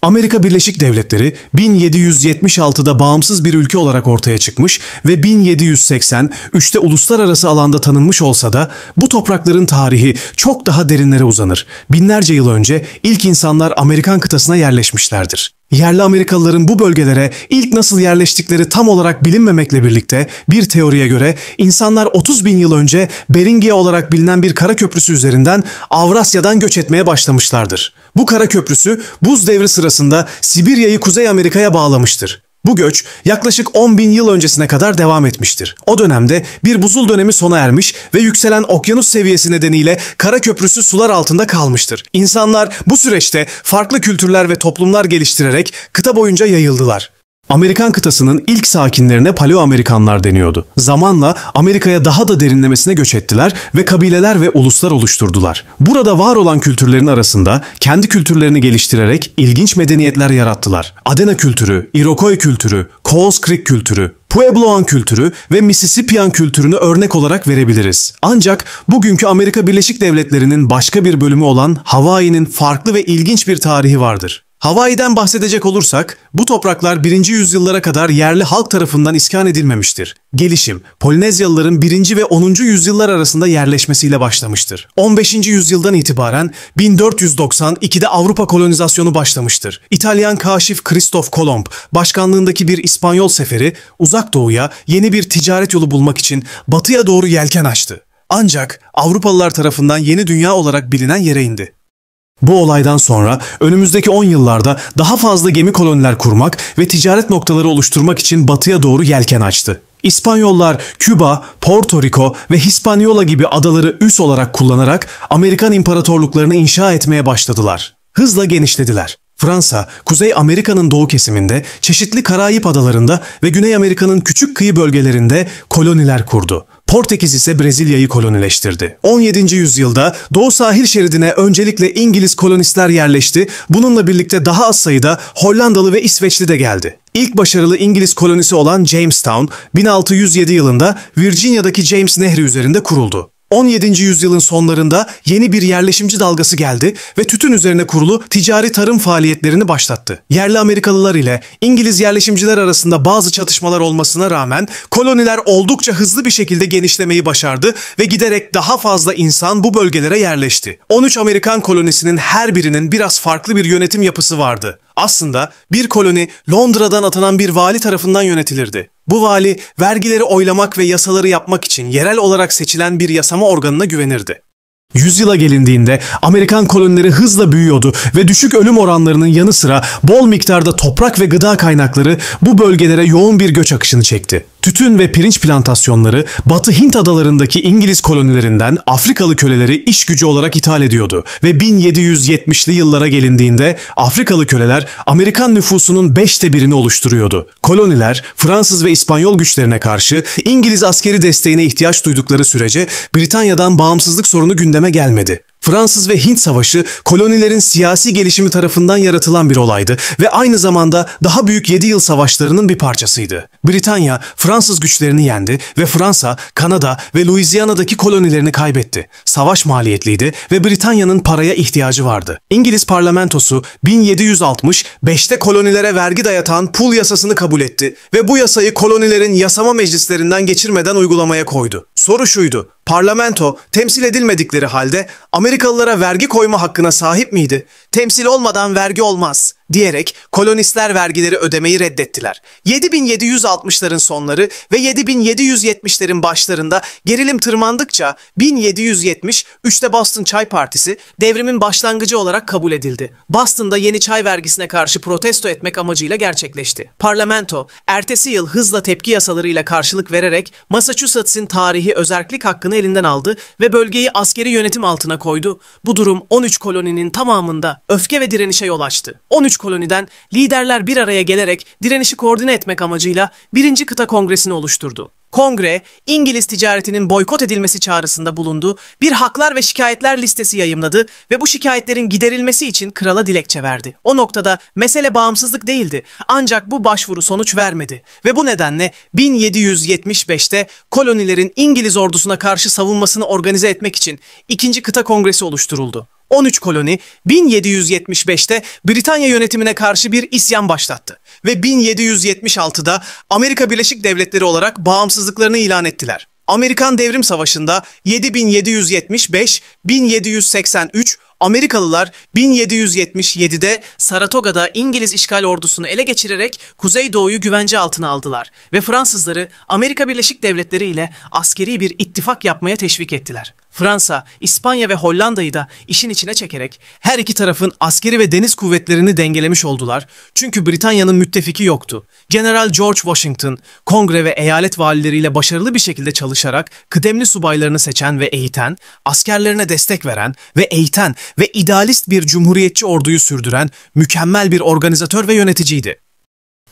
Amerika Birleşik Devletleri 1776'da bağımsız bir ülke olarak ortaya çıkmış ve 1783'te uluslararası alanda tanınmış olsa da bu toprakların tarihi çok daha derinlere uzanır. Binlerce yıl önce ilk insanlar Amerikan kıtasına yerleşmişlerdir. Yerli Amerikalıların bu bölgelere ilk nasıl yerleştikleri tam olarak bilinmemekle birlikte bir teoriye göre insanlar 30 bin yıl önce Beringia olarak bilinen bir kara köprüsü üzerinden Avrasya'dan göç etmeye başlamışlardır. Bu kara köprüsü buz devri sırasında Sibirya'yı Kuzey Amerika'ya bağlamıştır. Bu göç yaklaşık 10 bin yıl öncesine kadar devam etmiştir. O dönemde bir buzul dönemi sona ermiş ve yükselen okyanus seviyesi nedeniyle kara köprüsü sular altında kalmıştır. İnsanlar bu süreçte farklı kültürler ve toplumlar geliştirerek kıta boyunca yayıldılar. Amerikan kıtasının ilk sakinlerine Paleo-Amerikanlar deniyordu. Zamanla Amerika'ya daha da derinlemesine göç ettiler ve kabileler ve uluslar oluşturdular. Burada var olan kültürlerin arasında kendi kültürlerini geliştirerek ilginç medeniyetler yarattılar. Adena kültürü, Iroquois kültürü, Coos Creek kültürü, Puebloan kültürü ve Mississippian kültürünü örnek olarak verebiliriz. Ancak bugünkü Amerika Birleşik Devletleri'nin başka bir bölümü olan Hawaii'nin farklı ve ilginç bir tarihi vardır. Hawaii'den bahsedecek olursak, bu topraklar 1. yüzyıllara kadar yerli halk tarafından iskan edilmemiştir. Gelişim, Polinezyalıların 1. ve 10. yüzyıllar arasında yerleşmesiyle başlamıştır. 15. yüzyıldan itibaren 1492'de Avrupa kolonizasyonu başlamıştır. İtalyan kaşif Kristof Kolomb, başkanlığındaki bir İspanyol seferi, Uzak Doğu'ya yeni bir ticaret yolu bulmak için batıya doğru yelken açtı. Ancak Avrupalılar tarafından yeni dünya olarak bilinen yere indi. Bu olaydan sonra önümüzdeki 10 yıllarda daha fazla gemi koloniler kurmak ve ticaret noktaları oluşturmak için batıya doğru yelken açtı. İspanyollar Küba, Porto Rico ve Hispaniola gibi adaları üs olarak kullanarak Amerikan imparatorluklarını inşa etmeye başladılar. Hızla genişlediler. Fransa, Kuzey Amerika'nın doğu kesiminde, çeşitli Karayip adalarında ve Güney Amerika'nın küçük kıyı bölgelerinde koloniler kurdu. Portekiz ise Brezilya'yı kolonileştirdi. 17. yüzyılda Doğu sahil şeridine öncelikle İngiliz kolonistler yerleşti. Bununla birlikte daha az sayıda Hollandalı ve İsveçli de geldi. İlk başarılı İngiliz kolonisi olan Jamestown, 1607 yılında Virginia'daki James Nehri üzerinde kuruldu. 17. yüzyılın sonlarında yeni bir yerleşimci dalgası geldi ve tütün üzerine kurulu ticari tarım faaliyetlerini başlattı. Yerli Amerikalılar ile İngiliz yerleşimciler arasında bazı çatışmalar olmasına rağmen koloniler oldukça hızlı bir şekilde genişlemeyi başardı ve giderek daha fazla insan bu bölgelere yerleşti. 13 Amerikan kolonisinin her birinin biraz farklı bir yönetim yapısı vardı. Aslında bir koloni Londra'dan atanan bir vali tarafından yönetilirdi. Bu vali vergileri oylamak ve yasaları yapmak için yerel olarak seçilen bir yasama organına güvenirdi. Yüzyıla gelindiğinde Amerikan kolonileri hızla büyüyordu ve düşük ölüm oranlarının yanı sıra bol miktarda toprak ve gıda kaynakları bu bölgelere yoğun bir göç akışını çekti. Tütün ve pirinç plantasyonları Batı Hint adalarındaki İngiliz kolonilerinden Afrikalı köleleri iş gücü olarak ithal ediyordu ve 1770'li yıllara gelindiğinde Afrikalı köleler Amerikan nüfusunun 1/5'ini oluşturuyordu. Koloniler Fransız ve İspanyol güçlerine karşı İngiliz askeri desteğine ihtiyaç duydukları sürece Britanya'dan bağımsızlık sorunu gündeme gelmedi. Fransız ve Hint Savaşı kolonilerin siyasi gelişimi tarafından yaratılan bir olaydı ve aynı zamanda daha büyük 7 yıl savaşlarının bir parçasıydı. Britanya Fransız güçlerini yendi ve Fransa, Kanada ve Louisiana'daki kolonilerini kaybetti. Savaş maliyetliydi ve Britanya'nın paraya ihtiyacı vardı. İngiliz parlamentosu 1765'te kolonilere vergi dayatan Pul yasasını kabul etti ve bu yasayı kolonilerin yasama meclislerinden geçirmeden uygulamaya koydu. Soru şuydu: parlamento temsil edilmedikleri halde Amerikalılara vergi koyma hakkına sahip miydi? Temsil olmadan vergi olmaz diyerek kolonistler vergileri ödemeyi reddettiler. 7760'ların sonları ve 7770'lerin başlarında gerilim tırmandıkça 1773'te Boston Çay Partisi devrimin başlangıcı olarak kabul edildi. Boston'da yeni çay vergisine karşı protesto etmek amacıyla gerçekleşti. Parlamento ertesi yıl hızla tepki yasalarıyla karşılık vererek Massachusetts'in tarihi özerklik hakkını elinden aldı ve bölgeyi askeri yönetim altına koydu. Bu durum 13 koloninin tamamında öfke ve direnişe yol açtı. 13 koloniden liderler bir araya gelerek direnişi koordine etmek amacıyla 1. Kıta Kongresi'ni oluşturdu. Kongre, İngiliz ticaretinin boykot edilmesi çağrısında bulundu, bir haklar ve şikayetler listesi yayımladı ve bu şikayetlerin giderilmesi için krala dilekçe verdi. O noktada mesele bağımsızlık değildi, ancak bu başvuru sonuç vermedi ve bu nedenle 1775'te kolonilerin İngiliz ordusuna karşı savunmasını organize etmek için 2. Kıta Kongresi oluşturuldu. 13 koloni 1775'te Britanya yönetimine karşı bir isyan başlattı ve 1776'da Amerika Birleşik Devletleri olarak bağımsızlıklarını ilan ettiler. Amerikan Devrim Savaşı'nda 1775-1783, Amerikalılar 1777'de Saratoga'da İngiliz işgal ordusunu ele geçirerek Kuzeydoğu'yu güvence altına aldılar ve Fransızları Amerika Birleşik Devletleri ile askeri bir ittifak yapmaya teşvik ettiler. Fransa, İspanya ve Hollanda'yı da işin içine çekerek her iki tarafın askeri ve deniz kuvvetlerini dengelemiş oldular. Çünkü Britanya'nın müttefiki yoktu. General George Washington, kongre ve eyalet valileriyle başarılı bir şekilde çalışarak kıdemli subaylarını seçen ve eğiten, askerlerine destek veren ve eğiten ve idealist bir cumhuriyetçi orduyu sürdüren mükemmel bir organizatör ve yöneticiydi.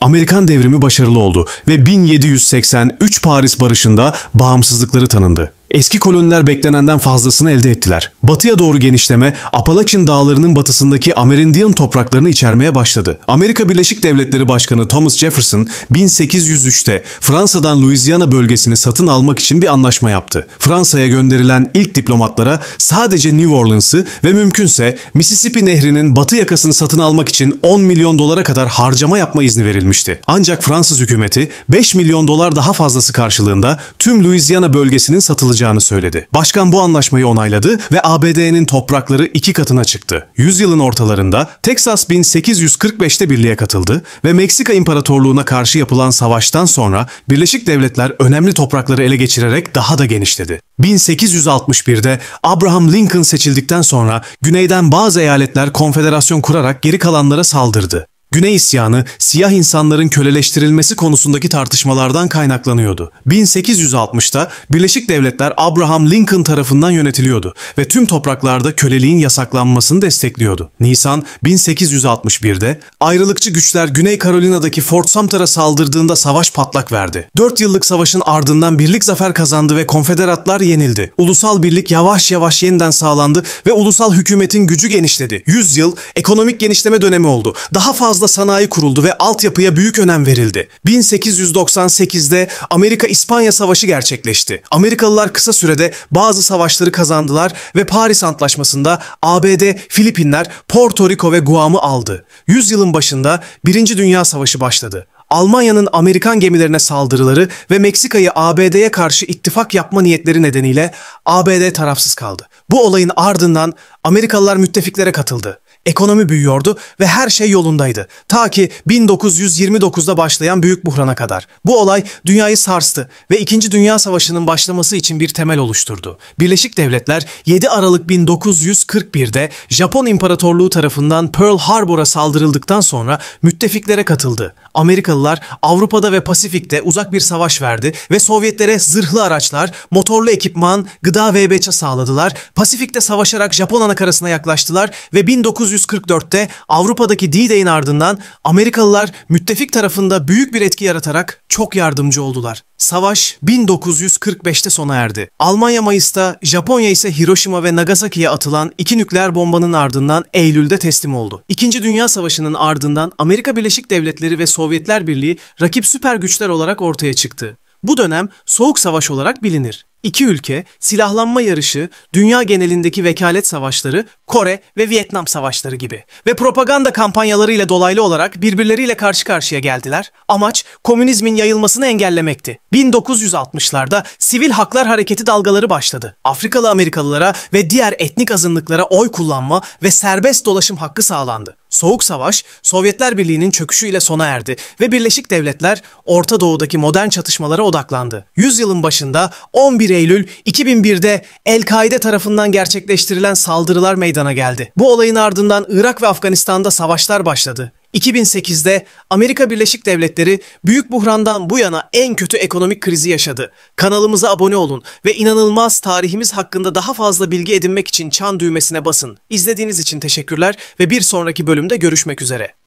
Amerikan devrimi başarılı oldu ve 1783 Paris Barışı'nda bağımsızlıkları tanındı. Eski koloniler beklenenden fazlasını elde ettiler. Batıya doğru genişleme, Appalachian Dağları'nın batısındaki Amerindian topraklarını içermeye başladı. Amerika Birleşik Devletleri Başkanı Thomas Jefferson, 1803'te Fransa'dan Louisiana bölgesini satın almak için bir anlaşma yaptı. Fransa'ya gönderilen ilk diplomatlara sadece New Orleans'ı ve mümkünse Mississippi Nehri'nin batı yakasını satın almak için 10 milyon dolara kadar harcama yapma izni verilmişti. Ancak Fransız hükümeti 5 milyon dolar daha fazlası karşılığında tüm Louisiana bölgesinin satılacağını söyledi. Başkan bu anlaşmayı onayladı ve ABD'nin toprakları 2 katına çıktı. Yüzyılın ortalarında Texas 1845'te birliğe katıldı ve Meksika İmparatorluğu'na karşı yapılan savaştan sonra Birleşik Devletler önemli toprakları ele geçirerek daha da genişledi. 1861'de Abraham Lincoln seçildikten sonra güneyden bazı eyaletler konfederasyon kurarak geri kalanlara saldırdı. Güney isyanı, siyah insanların köleleştirilmesi konusundaki tartışmalardan kaynaklanıyordu. 1860'ta Birleşik Devletler Abraham Lincoln tarafından yönetiliyordu ve tüm topraklarda köleliğin yasaklanmasını destekliyordu. Nisan 1861'de ayrılıkçı güçler Güney Carolina'daki Fort Sumter'a saldırdığında savaş patlak verdi. 4 yıllık savaşın ardından birlik zafer kazandı ve konfederatlar yenildi. Ulusal birlik yavaş yavaş yeniden sağlandı ve ulusal hükümetin gücü genişledi. 100 yıl ekonomik genişleme dönemi oldu. Daha fazla sanayi kuruldu ve altyapıya büyük önem verildi. 1898'de Amerika-İspanya Savaşı gerçekleşti. Amerikalılar kısa sürede bazı savaşları kazandılar ve Paris Antlaşması'nda ABD, Filipinler, Porto Rico ve Guam'ı aldı. Yüzyılın başında Birinci Dünya Savaşı başladı. Almanya'nın Amerikan gemilerine saldırıları ve Meksika'yı ABD'ye karşı ittifak yapma niyetleri nedeniyle ABD tarafsız kaldı. Bu olayın ardından Amerikalılar müttefiklere katıldı. Ekonomi büyüyordu ve her şey yolundaydı. Ta ki 1929'da başlayan büyük buhrana kadar. Bu olay dünyayı sarstı ve 2. Dünya Savaşı'nın başlaması için bir temel oluşturdu. Birleşik Devletler 7 Aralık 1941'de Japon İmparatorluğu tarafından Pearl Harbor'a saldırıldıktan sonra müttefiklere katıldı. Amerikalılar Avrupa'da ve Pasifik'te uzak bir savaş verdi ve Sovyetlere zırhlı araçlar, motorlu ekipman, gıda ve beça sağladılar. Pasifik'te savaşarak Japon anakarasına yaklaştılar ve 1944'te Avrupa'daki D-Day'in ardından Amerikalılar müttefik tarafında büyük bir etki yaratarak çok yardımcı oldular. Savaş 1945'te sona erdi. Almanya Mayıs'ta, Japonya ise Hiroşima ve Nagasaki'ye atılan 2 nükleer bombanın ardından Eylül'de teslim oldu. 2. Dünya Savaşı'nın ardından Amerika Birleşik Devletleri ve Sovyetler Birliği rakip süper güçler olarak ortaya çıktı. Bu dönem Soğuk Savaş olarak bilinir. İki ülke, silahlanma yarışı, dünya genelindeki vekalet savaşları, Kore ve Vietnam savaşları gibi ve propaganda kampanyalarıyla dolaylı olarak birbirleriyle karşı karşıya geldiler. Amaç komünizmin yayılmasını engellemekti. 1960'larda sivil haklar hareketi dalgaları başladı. Afrikalı Amerikalılara ve diğer etnik azınlıklara oy kullanma ve serbest dolaşım hakkı sağlandı. Soğuk Savaş, Sovyetler Birliği'nin çöküşüyle sona erdi ve Birleşik Devletler Orta Doğu'daki modern çatışmalara odaklandı. Yüzyılın başında 11 Eylül 2001'de El-Kaide tarafından gerçekleştirilen saldırılar meydana geldi. Bu olayın ardından Irak ve Afganistan'da savaşlar başladı. 2008'de Amerika Birleşik Devletleri büyük buhrandan bu yana en kötü ekonomik krizi yaşadı. Kanalımıza abone olun ve inanılmaz tarihimiz hakkında daha fazla bilgi edinmek için çan düğmesine basın. İzlediğiniz için teşekkürler ve bir sonraki bölümde görüşmek üzere.